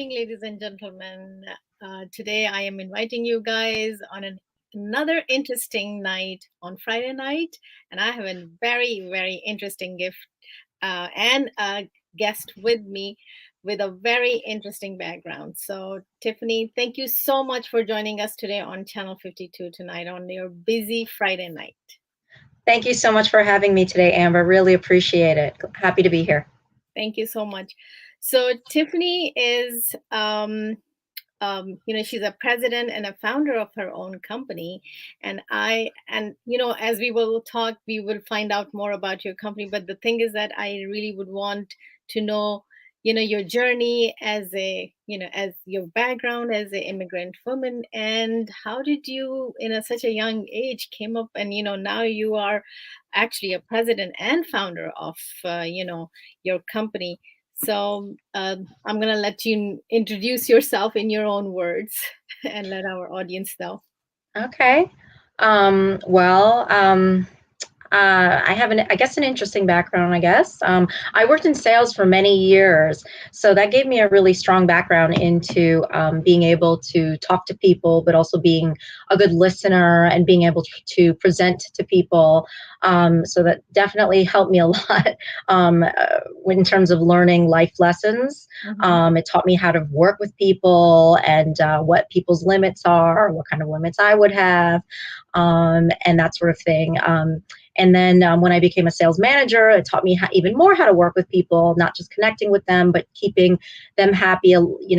evening, ladies and gentlemen. Today, I am inviting you guys on another interesting night on Friday night, and I have a very, very interesting gift and a guest with me with a very interesting background. So, Tiffany, thank you so much for joining us today on Channel 52 tonight on your busy Friday night. Thank you so much for having me today, Amber. Really appreciate it. Happy to be here. Thank you so much. So Tiffany is, she's a president and a founder of her own company. And as we will talk, we will find out more about your company. But the thing is that I really would want to know, your journey as your background as an immigrant woman, and how did you, in such a young age, came up and, now you are actually a president and founder of, your company. So I'm going to let you introduce yourself in your own words and let our audience know. Okay. I have an interesting background, I guess. I worked in sales for many years, so that gave me a really strong background into being able to talk to people, but also being a good listener and being able to present to people. So that definitely helped me a lot in terms of learning life lessons. Mm-hmm. It taught me how to work with people and what people's limits are, what kind of limits I would have, and that sort of thing. And then when I became a sales manager, it taught me even more how to work with people, not just connecting with them, but keeping them happy,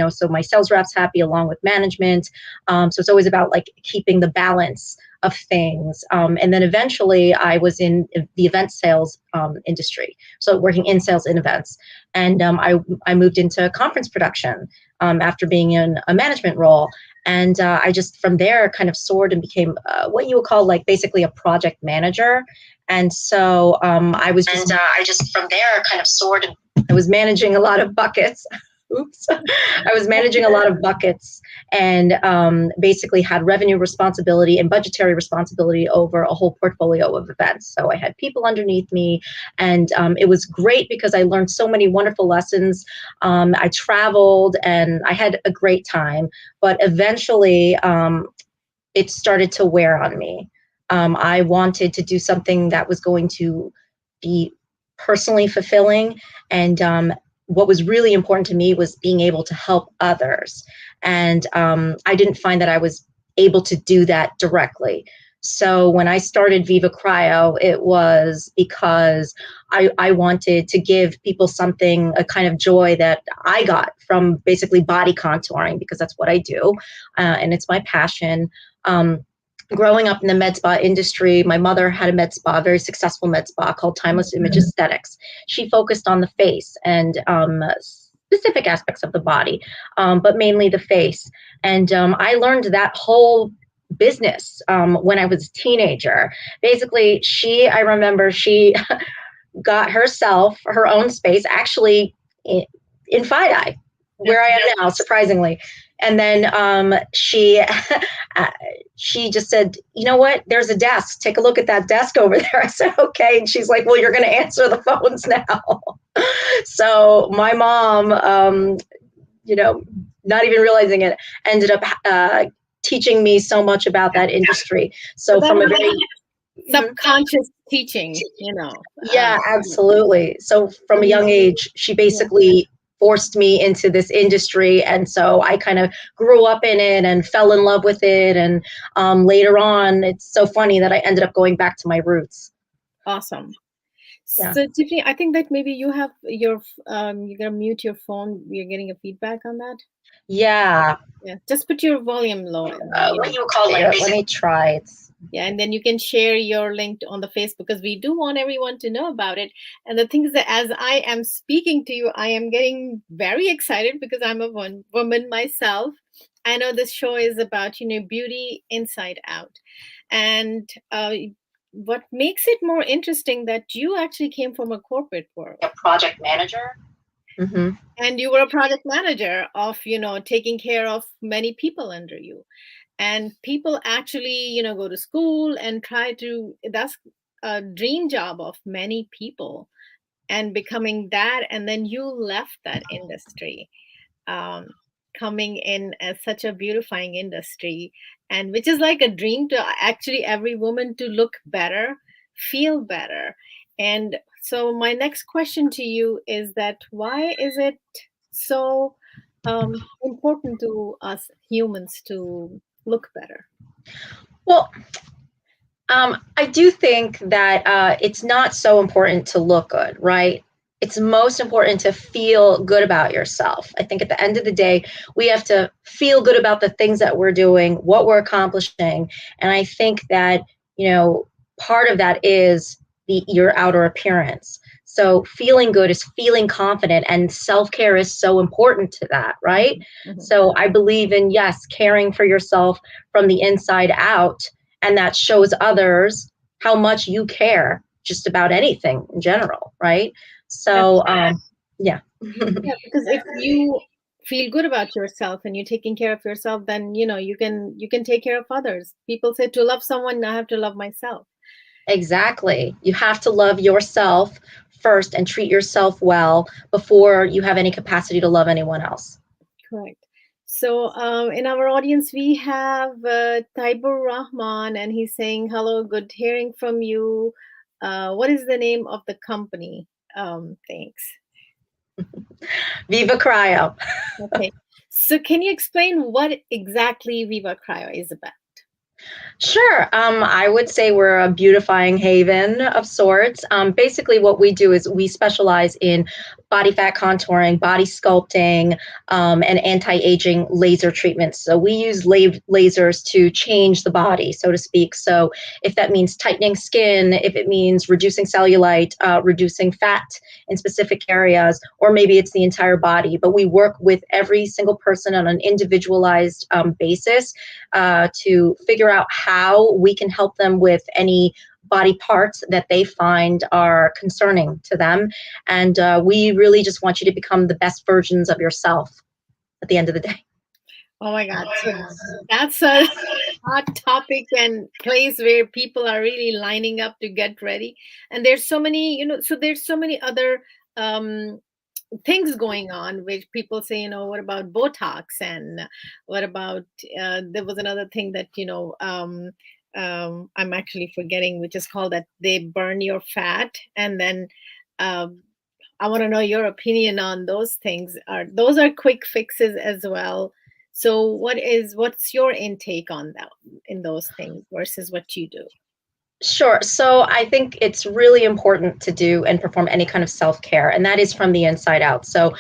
so my sales reps happy along with management. So it's always about like keeping the balance of things. And then eventually I was in the event sales industry. So working in sales in events. And I moved into conference production after being in a management role. And I just from there kind of soared and became what you would call like basically a project manager. And so I just from there kind of soared. I was managing a lot of buckets. Oops. I was managing a lot of buckets and basically had revenue responsibility and budgetary responsibility over a whole portfolio of events. So I had people underneath me, and it was great because I learned so many wonderful lessons. I traveled and I had a great time, but eventually it started to wear on me. I wanted to do something that was going to be personally fulfilling, and what was really important to me was being able to help others. And I didn't find that I was able to do that directly. So when I started Viva Cryo, it was because I wanted to give people something, a kind of joy that I got from basically body contouring, because that's what I do, and it's my passion. Growing up in the med spa industry, my mother had a med spa, a very successful med spa called Timeless Image Aesthetics. She focused on the face and specific aspects of the body, but mainly the face. And I learned that whole business when I was a teenager. Basically, I remember she got herself her own space, actually in FiDi, where I am now, surprisingly. And then she just said, you know what, there's a desk. Take a look at that desk over there. I said, okay. And she's like, well, you're going to answer the phones now. So my mom, not even realizing it, ended up teaching me so much about that industry. So from a very subconscious teaching, Yeah, absolutely. So from a young age, she basically forced me into this industry. And so I kind of grew up in it and fell in love with it. And later on, it's so funny that I ended up going back to my roots. Awesome. Yeah. So Tiffany, I think that maybe you have you're gonna mute your phone. You're getting a feedback on that. Yeah. Yeah. Just put your volume low. What you call it? Let me try it. Yeah, and then you can share your link on the Facebook, because we do want everyone to know about it. And the thing is that as I am speaking to you, I am getting very excited because I'm a woman myself. I know this show is about, beauty inside out. And what makes it more interesting that you actually came from a corporate world. A project manager. Mm-hmm. And you were a project manager of, taking care of many people under you. And people actually, go to school and that's a dream job of many people, and becoming that. And then you left that industry. coming in as such a beautifying industry, and which is like a dream to actually every woman to look better, feel better. And so my next question to you is that why is it so important to us humans to look better? Well, I do think that it's not so important to look good, right? It's most important to feel good about yourself. I think at the end of the day, we have to feel good about the things that we're doing, what we're accomplishing. And I think that, you know, part of that is your outer appearance. So feeling good is feeling confident, and self-care is so important to that, right? Mhm. So I believe in, yes, caring for yourself from the inside out, and that shows others how much you care just about anything in general, right? So, yeah. Yeah, because if you feel good about yourself and you're taking care of yourself, then you can take care of others. People say to love someone, I have to love myself. Exactly. You have to love yourself first and treat yourself well before you have any capacity to love anyone else. Correct. So in our audience, we have Taibur Rahman, and he's saying, "Hello, good hearing from you. What is the name of the company?" Thanks. Viva Cryo. Okay. So can you explain what exactly Viva Cryo is about? Sure. I would say we're a beautifying haven of sorts. Basically, what we do is we specialize in body fat contouring, body sculpting, and anti-aging laser treatments. So we use lasers to change the body, so to speak. So if that means tightening skin, if it means reducing cellulite, reducing fat in specific areas, or maybe it's the entire body. But we work with every single person on an individualized basis to figure out how we can help them with any body parts that they find are concerning to them. And we really just want you to become the best versions of yourself at the end of the day. Oh my God. So that's a hot topic and place where people are really lining up to get ready. And there's so many, so there's so many other um, things going on which people say, what about Botox, and what about there was another thing that I'm actually forgetting, which is called that they burn your fat, and then um, I want to know your opinion on those things. Are those are quick fixes as well? So what's your intake on that in those things versus what you do? Sure. So I think it's really important to do and perform any kind of self care, and that is from the inside out. So,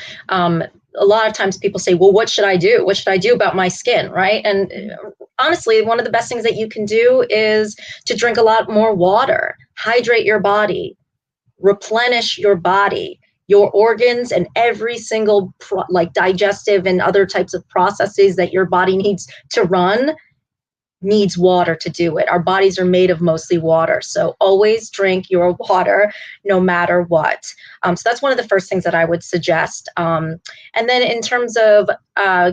a lot of times people say, well, what should I do? What should I do about my skin? Right. And honestly, one of the best things that you can do is to drink a lot more water, hydrate your body, replenish your body, your organs, and every single like digestive and other types of processes that your body needs to run needs water to do it. Our bodies are made of mostly water. So always drink your water no matter what. So that's one of the first things that I would suggest. And then in terms of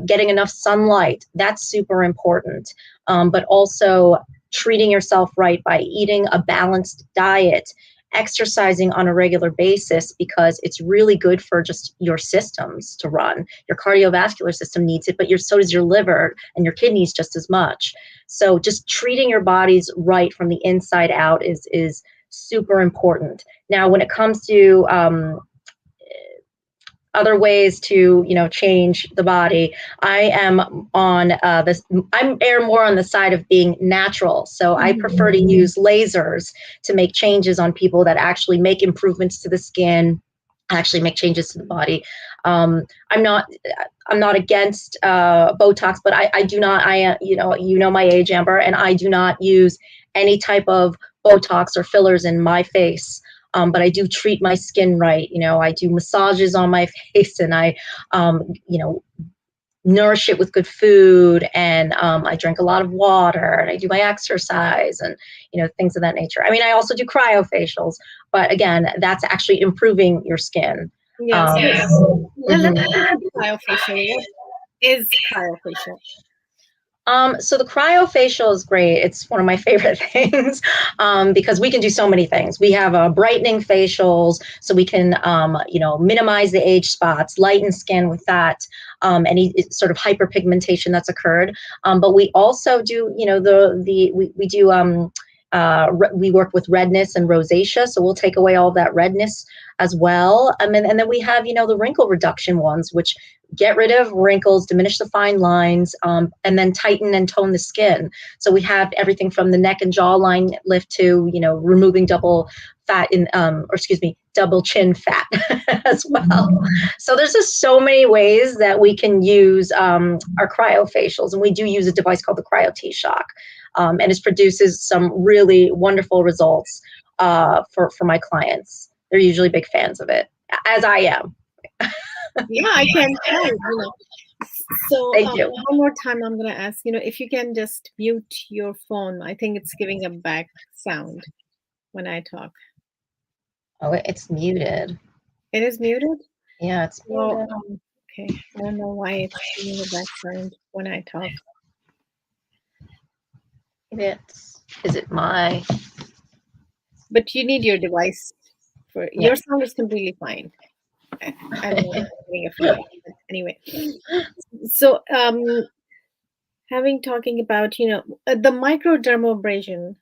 getting enough sunlight, that's super important. But also treating yourself right by eating a balanced diet, exercising on a regular basis, because it's really good for just your systems to run. Your cardiovascular system needs it, but so does your liver and your kidneys just as much. So just treating your bodies right from the inside out is super important. Now, when it comes to other ways to change the body, I am on this. I'm air more on the side of being natural, so I prefer to use lasers to make changes on people that actually make improvements to the skin, actually make changes to the body. um, i'm not I'm not against Botox, but I do not, my age, Amber, and I do not use any type of Botox or fillers in my face. But I do treat my skin right. I do massages on my face, and I, nourish it with good food, and I drink a lot of water, and I do my exercise, and things of that nature. I mean, I also do cryofacials, but again, that's actually improving your skin. Yeah. um, So let's mhm. talk about cryofacial. What is cryofacial? So the cryofacial is great. It's one of my favorite things because we can do so many things. We have brightening facials, so we can, minimize the age spots, lighten skin with that, any sort of hyperpigmentation that's occurred. But we also do, we do. We work with redness and rosacea, so we'll take away all that redness as well. And then we have, the wrinkle reduction ones, which get rid of wrinkles, diminish the fine lines, and then tighten and tone the skin. So we have everything from the neck and jawline lift to, removing double fat double chin fat as well. So there's just so many ways that we can use our cryofacials, and we do use a device called the Cryo T-Shock, and it produces some really wonderful results for my clients. They're usually big fans of it, as I am. Yeah, I can tell, So Thank you. one more time, I'm going to ask, if you can just mute your phone. I think it's giving a back sound when I talk. Oh, it's muted. It is muted? Yeah, it's Well, muted. okay. I don't know why it's giving a back sound when I talk. Is it my? But you need your device your sound is completely fine. I don't know if I'm getting a feedback, but anyway. So talking about the microdermabrasion,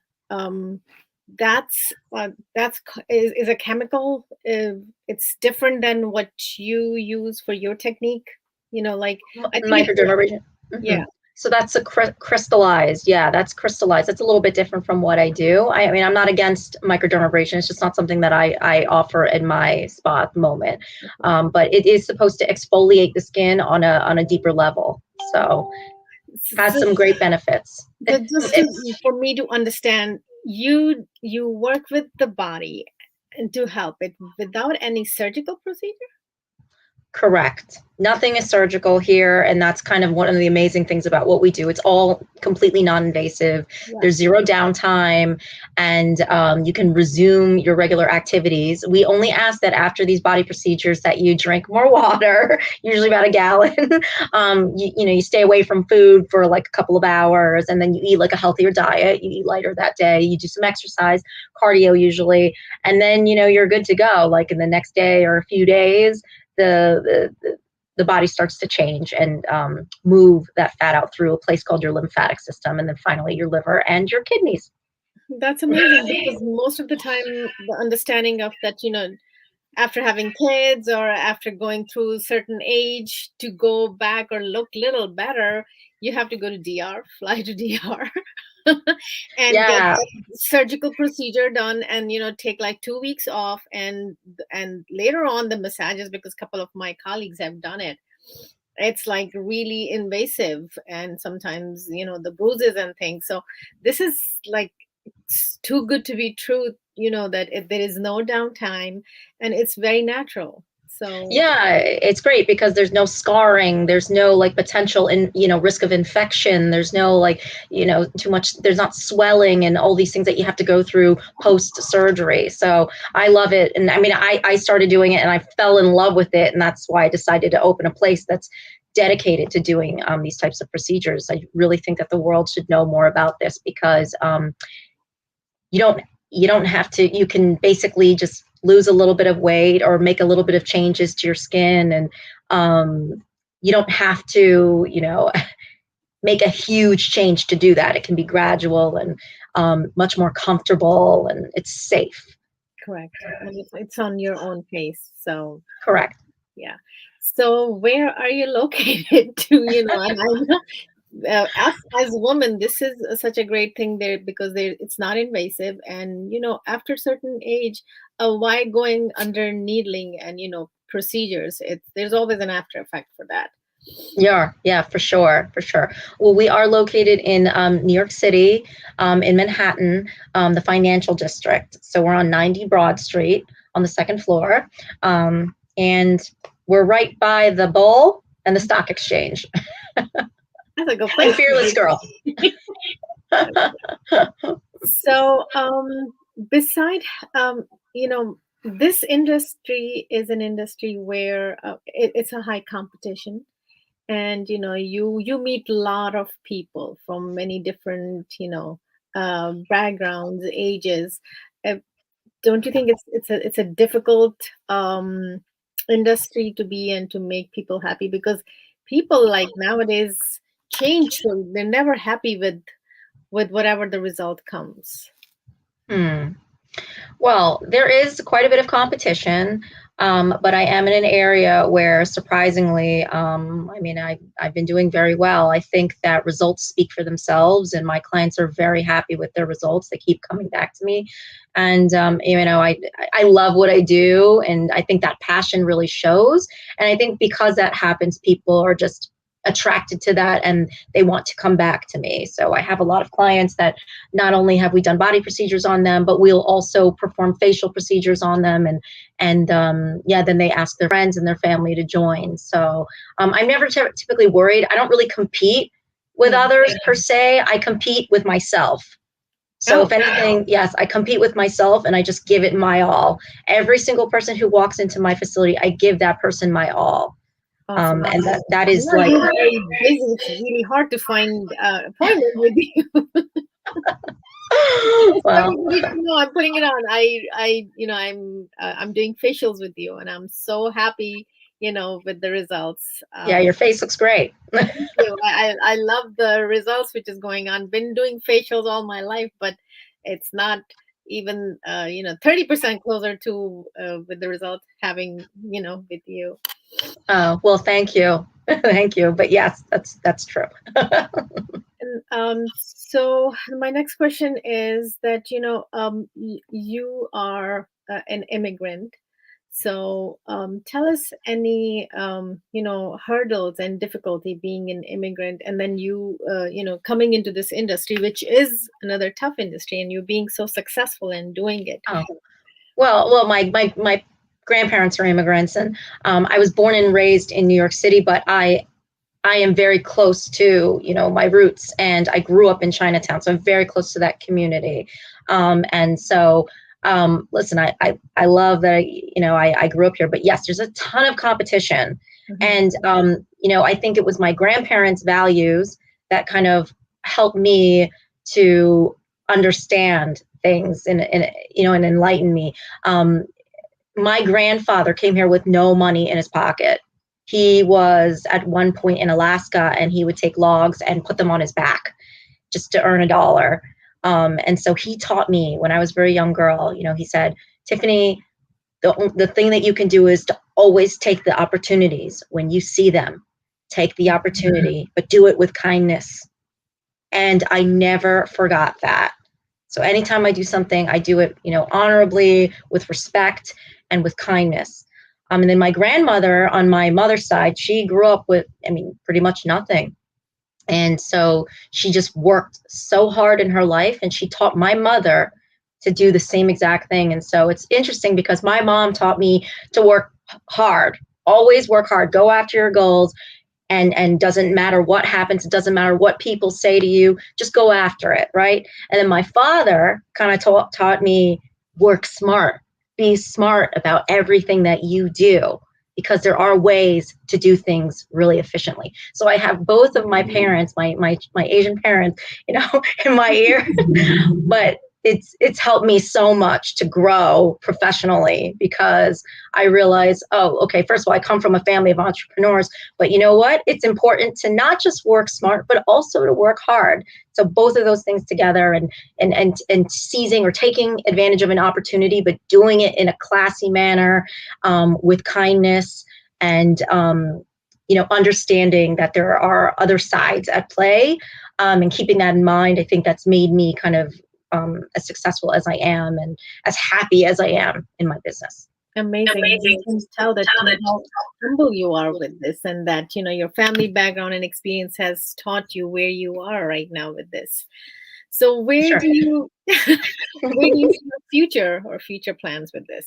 that's is a chemical. It's different than what you use for your technique. Like I think Microdermabrasion. Yeah. So that's a crystallized. Yeah, that's crystallized. That's a little bit different from what I do. I mean, I'm not against microdermabrasion. It's just not something that I offer in my spa at the moment. But it is supposed to exfoliate the skin on a deeper level. So has some great benefits. For me to understand, you work with the body and to help it without any surgical procedure. Correct. Nothing is surgical here, and that's kind of one of the amazing things about what we do. It's all completely non-invasive. Yeah. There's zero downtime, and you can resume your regular activities. We only ask that after these body procedures that you drink more water, usually about a gallon. You stay away from food for like a couple of hours, and then you eat like a healthier diet. You eat lighter that day. You do some exercise, cardio usually, and then you're good to go. Like in the next day or a few days, the body starts to change and move that fat out through a place called your lymphatic system, and then finally your liver and your kidneys. That's amazing, because most of the time the understanding of that, after having kids or after going through a certain age, to go back or look little better, you have to go to DR, fly to DR. And get surgical procedure done, and take like 2 weeks off, and later on the massages, because a couple of my colleagues have done it. It's like really invasive, and sometimes the bruises and things. So this is like too good to be true, that there is no downtime, and it's very natural. So yeah, it's great because there's no scarring, there's no like potential risk of infection, there's no too much, there's not swelling and all these things that you have to go through post surgery. So I love it, and I mean I started doing it and I fell in love with it, and that's why I decided to open a place that's dedicated to doing these types of procedures. I really think that the world should know more about this, because you don't have to, you can basically just lose a little bit of weight or make a little bit of changes to your skin, and you don't have to make a huge change to do that. It can be gradual and much more comfortable, and it's safe. Correct. And it's on your own pace. So correct. Yeah. So where are you located to? And I know as a woman, this is such a great thing there, because it's not invasive, and after a certain age, why going under needling and procedures? There's always an after effect for that. Yeah, for sure. Well, we are located in New York City, in Manhattan, the financial district. So we're on 90 Broad Street on the second floor, and we're right by the Bowl and the Stock Exchange. That's a good place. Fearless girl. So, beside, this industry is an industry where it's a high competition, and you meet a lot of people from many different backgrounds, ages. uh, don't you think it's a difficult industry to be in, to make people happy? Because people like nowadays change, so they're never happy with whatever the result comes. Hmm. Well, there is quite a bit of competition, but I am in an area where, surprisingly, I mean, I've been doing very well. I think that results speak for themselves, and my clients are very happy with their results. They keep coming back to me, and I love what I do, and I think that passion really shows. And I think because that happens, people are just attracted to that and they want to come back to me. So I have a lot of clients that not only have we done body procedures on them, but we'll also perform facial procedures on them, and yeah, then they ask their friends and their family to join. So I'm never typically worried. I don't really compete with Hmm. others per se. I compete with myself. So Oh, if anything, yes, I compete with myself and I just give it my all. Every single person who walks into my facility, I give that person my all. awesome. And that I is know like, you're very busy. It's really hard to find appointment with you. It's well, everybody to know I'm putting it on. I'm doing facials with you, and I'm so happy, with the results. yeah, your face looks great. Thank you. I love the results which is going on. Been doing facials all my life, but it's not even 30% closer to with the result having with you. Oh, well, thank you. Thank you. But yes, that's true. And so my next question is that you are an immigrant. So tell us any hurdles and difficulty being an immigrant, and then coming into this industry, which is another tough industry, and you being so successful in doing it. Oh, well, my grandparents are immigrants, and I was born and raised in New York City, but I am very close to, my roots, and I grew up in Chinatown, so I'm very close to that community. And so, listen, I love that, I grew up here, but yes, there's a ton of competition. Mhm. And, I think it was my grandparents' values that kind of helped me to understand things and enlighten me. Um, my grandfather came here with no money in his pocket. He was at one point in Alaska and he would take logs and put them on his back just to earn a dollar. And so he taught me when I was a very young girl, he said, Tiffany, the thing that you can do is to always take the opportunities when you see them. Take the opportunity, but do it with kindness. And I never forgot that. So anytime I do something, I do it, honorably, with respect, and with kindness. And then my grandmother on my mother's side, she grew up with, pretty much nothing. And so she just worked so hard in her life, and she taught my mother to do the same exact thing. And so it's interesting because my mom taught me to work hard, always work hard, go after your goals, and doesn't matter what happens, it doesn't matter what people say to you, just go after it, right? And then my father kind of taught me, work smart, be smart about everything that you do, because there are ways to do things really efficiently. So I have both of my parents, my Asian parents, in my ear. But it's helped me so much to grow professionally, because I realize, oh, okay, first of all, I come from a family of entrepreneurs, but you know what? It's important to not just work smart, but also to work hard. So both of those things together, and seizing or taking advantage of an opportunity, but doing it in a classy manner, with kindness, and understanding that there are other sides at play, and keeping that in mind. I think that's made me kind of as successful as I am and as happy as I am in my business. Amazing. You can tell that how humble you are with this, and that your family background and experience has taught you where you are right now with this. So where Sure. do you where do you see the future or future plans with this?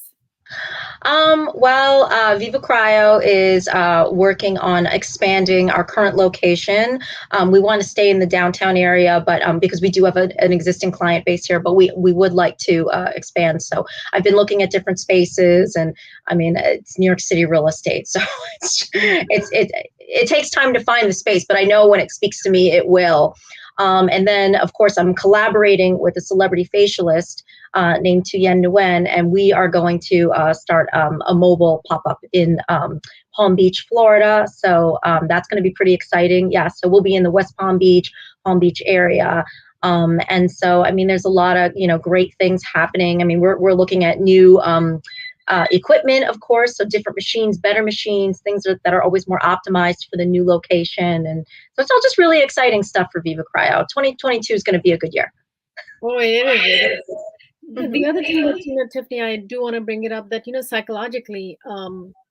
Well, Viva Cryo is working on expanding our current location. We want to stay in the downtown area, but because we do have an existing client base here, but we would like to expand. So I've been looking at different spaces, and it's New York City real estate, so it's it takes time to find the space, but I know when it speaks to me, it will. And then, of course, I'm collaborating with a celebrity facialist named Tuyen Nguyen, and we are going to start a mobile pop-up in Palm Beach, Florida. So that's going to be pretty exciting. Yeah, so we'll be in the West Palm Beach area. And so, I mean, there's a lot of, great things happening. I mean, we're looking at new equipment, of course, so different machines, better machines, things that are always more optimized for the new location. And so it's all just really exciting stuff for Viva Cryo. 2022 is going to be a good year. Oh, it is. It is. The Mhm. other thing that, Tiffany, I do want to bring it up that, psychologically,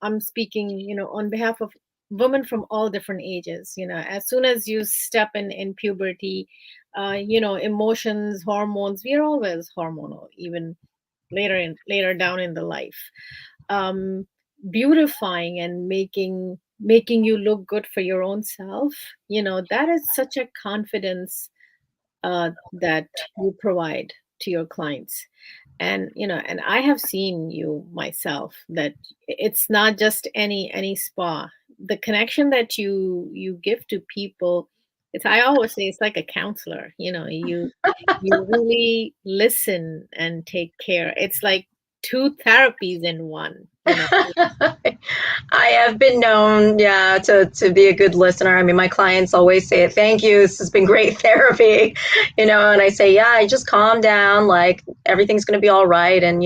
I'm speaking, on behalf of women from all different ages. As soon as you step in puberty, emotions, hormones, we are always hormonal, even later down in the life. Um, Beautifying and making you look good for your own self, that is such a confidence that you provide to your clients. And I have seen you myself that it's not just any spa. The connection that you give to people, it's, I always say, it's like a counselor. You really listen and take care. It's like two therapies in one. I have been known, yeah, to be a good listener. I mean, my clients always say, "Thank you. This has been great therapy," and I say, "Yeah, I just calm down. Like everything's going to be all right." And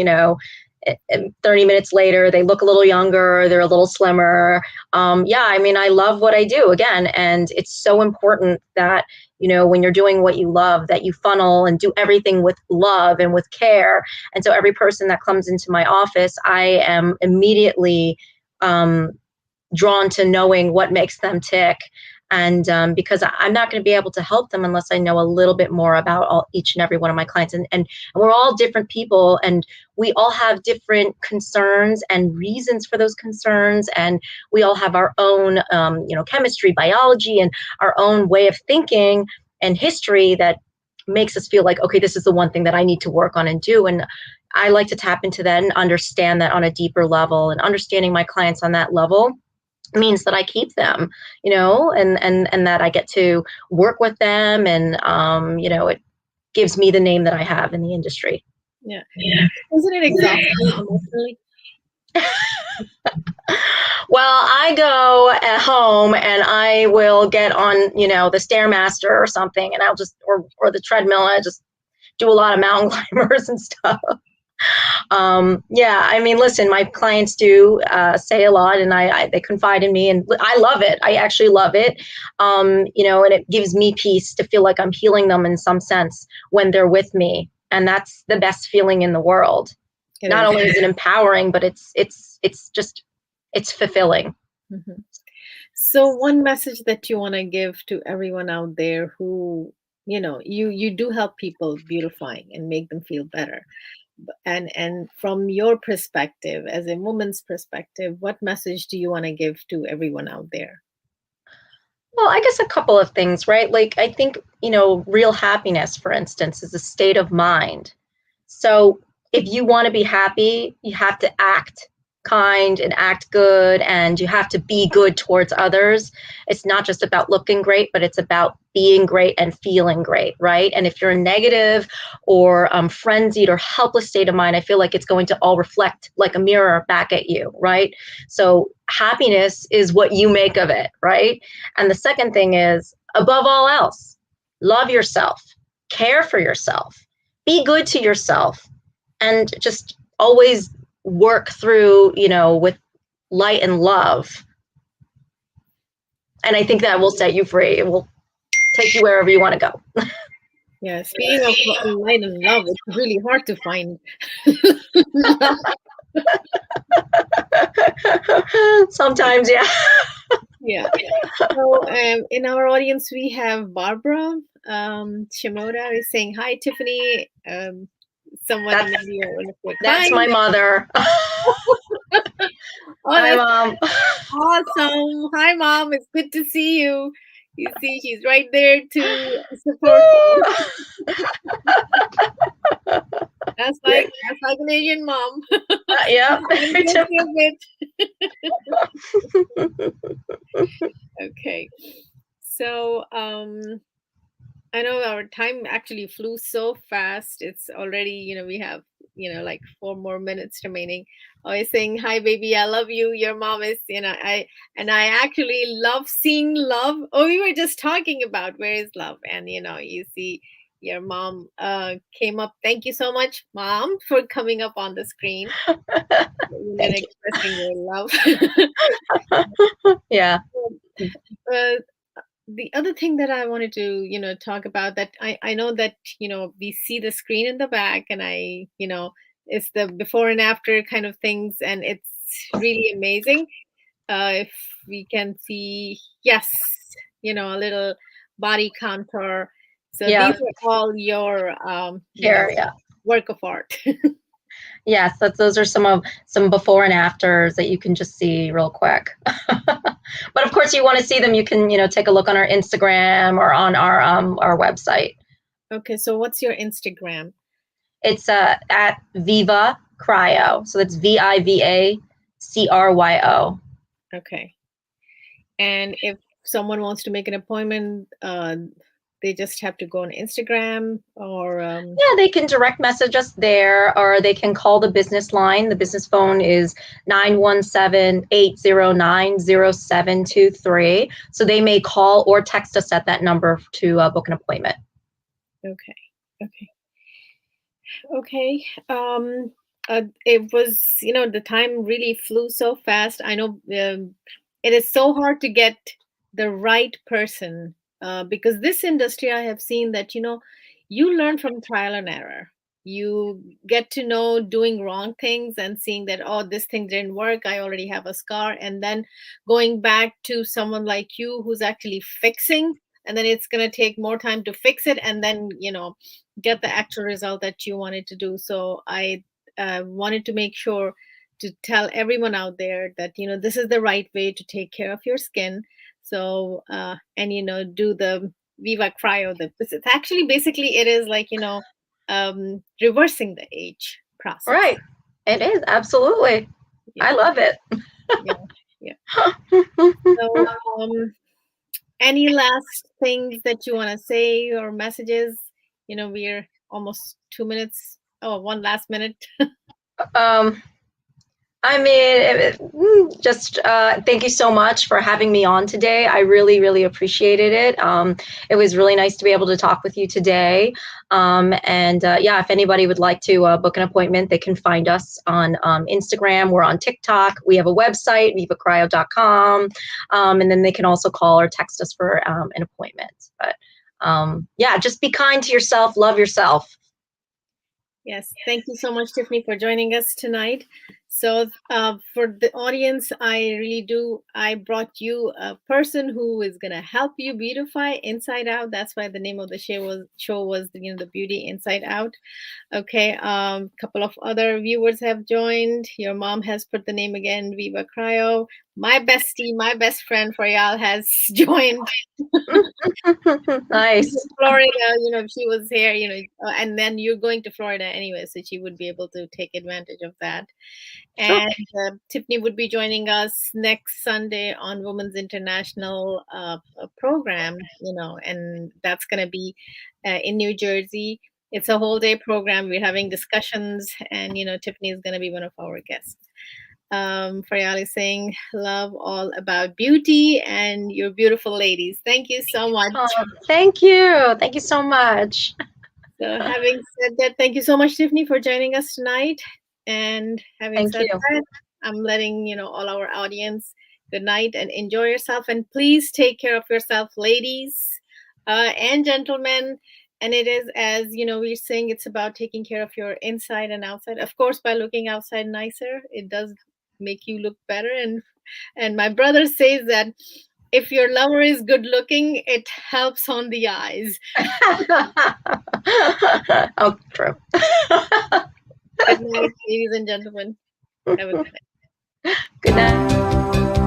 30 minutes later, they look a little younger. They're a little slimmer. Yeah, I mean, I love what I do again, and it's so important that when you're doing what you love, that you funnel and do everything with love and with care. And so every person that comes into my office, I am immediately um, drawn to knowing what makes them tick. And because I'm not going to be able to help them unless I know a little bit more about each and every one of my clients. And we're all different people, and we all have different concerns and reasons for those concerns. And we all have our own, chemistry, biology, and our own way of thinking and history that makes us feel like, okay, this is the one thing that I need to work on and do. And I like to tap into that and understand that on a deeper level, and understanding my clients on that level means that I keep them, and that I get to work with them, and it gives me the name that I have in the industry. Yeah. Isn't it exhausting emotionally? Well, I go at home and I will get on, the Stairmaster or something, and I'll just or the treadmill. And I just do a lot of mountain climbers and stuff. Yeah, I mean, listen, my clients do say a lot, and they confide in me, and I love it. I actually love it. And it gives me peace to feel like I'm healing them in some sense when they're with me, and that's the best feeling in the world. It Not is. only is it empowering, but it's fulfilling. Mhm. So one message that you want to give to everyone out there who, you do help people beautifying and make them feel better. And from your perspective, as a woman's perspective, what message do you want to give to everyone out there? Well, I guess a couple of things, right? Like, I think, real happiness, for instance, is a state of mind. So if you want to be happy, you have to act kind and act good, and you have to be good towards others. It's not just about looking great, but it's about being great and feeling great, right? And if you're a negative or frenzied or helpless state of mind, I feel like it's going to all reflect like a mirror back at you, right? So happiness is what you make of it, right? And the second thing is, above all else, love yourself, care for yourself, be good to yourself, and just always work through, with light and love. And I think that will set you free. It will take you wherever you want to go. Yeah, speaking of light and love, it's really hard to find. Sometimes, yeah. Yeah. So in our audience, we have Barbara Shimoda is saying, "Hi, Tiffany." Someone That's, maybe want to say, that's "Hi." my mother. Oh, Hi, that's Mom. awesome. Hi, Mom. It's good to see you. You see, she's right there to support you. Great. That's like an Asian mom. Yeah. Don't feel good. Okay. So, I know our time actually flew so fast. It's already, we have, like 4 more minutes remaining. Always saying, "Hi, baby, I love you." Your mom is, I actually love seeing love. Oh, we were just talking about where is love, and you see your mom came up. Thank you so much, mom, for coming up on the screen and Thank you. expressing your love. Yeah. uh, the other thing that I wanted to, talk about, that I know that, we see the screen in the back, and it's the before and after kind of things, and it's really amazing. If we can see, yes, a little body contour. So these Yeah. are all your, Here. Yeah. work of art. Yes, those are some before and afters that you can just see real quick. But of course, you want to see them, you can, take a look on our Instagram or on our website. Okay, so what's your Instagram? It's at Viva Cryo. So that's VIVACRYO. Okay. And if someone wants to make an appointment, they just have to go on Instagram or Yeah, they can direct message us there, or they can call the business line. The business phone is 917-809-0723. So they may call or text us at that number to book an appointment. okay. Okay. Okay. It was, the time really flew so fast. I know it is so hard to get the right person because this industry, I have seen that, you learn from trial and error. You get to know doing wrong things and seeing that, oh, this thing didn't work. I already have a scar. And then going back to someone like you who's actually fixing, and then it's going to take more time to fix it. And then, get the actual result that you wanted to do. So I wanted to make sure to tell everyone out there that this is the right way to take care of your skin. So and do the Viva Cryo. It's actually basically it is like reversing the age process. Right. It is, absolutely. Yeah, I love it. yeah, yeah. So any last things that you want to say or messages? We're almost 2 minutes. Oh, one last minute. um, I mean, just thank you so much for having me on today. I really, really appreciated it. It was really nice to be able to talk with you today. And yeah, if anybody would like to book an appointment, they can find us on Instagram. We're on TikTok. We have a website, vivacryo.com. And then they can also call or text us for an appointment. But yeah, just be kind to yourself. Love yourself. Yes, thank you so much, Tiffany, for joining us tonight. So for the audience, I brought you a person who is going to help you beautify inside out. That's why the name of the show was the Beauty Inside Out. Okay, couple of other viewers have joined. Your mom has put the name again, Viva Cryo. My bestie, my best friend Faryal has joined. Nice. Florida, if she was here, and then you're going to Florida anyway, so she would be able to take advantage of that. Sure. And Tiffany would be joining us next Sunday on Women's International program, and that's going to be in New Jersey. It's a whole day program. We're having discussions, and Tiffany is going to be one of our guests. Faryal is saying, love all about beauty and your beautiful ladies. Thank you so much. Oh, thank you. Thank you so much. So having said that, thank you so much, Tiffany, for joining us tonight. And having Thank said you. that, I'm letting all our audience good night and enjoy yourself. And please take care of yourself, ladies and gentlemen. And it is, as we're saying, it's about taking care of your inside and outside. Of course, by looking outside nicer, it does make you look better. And my brother says that if your lover is good looking, it helps on the eyes. Oh, true. Good night, ladies and gentlemen. Have a good night. Good night.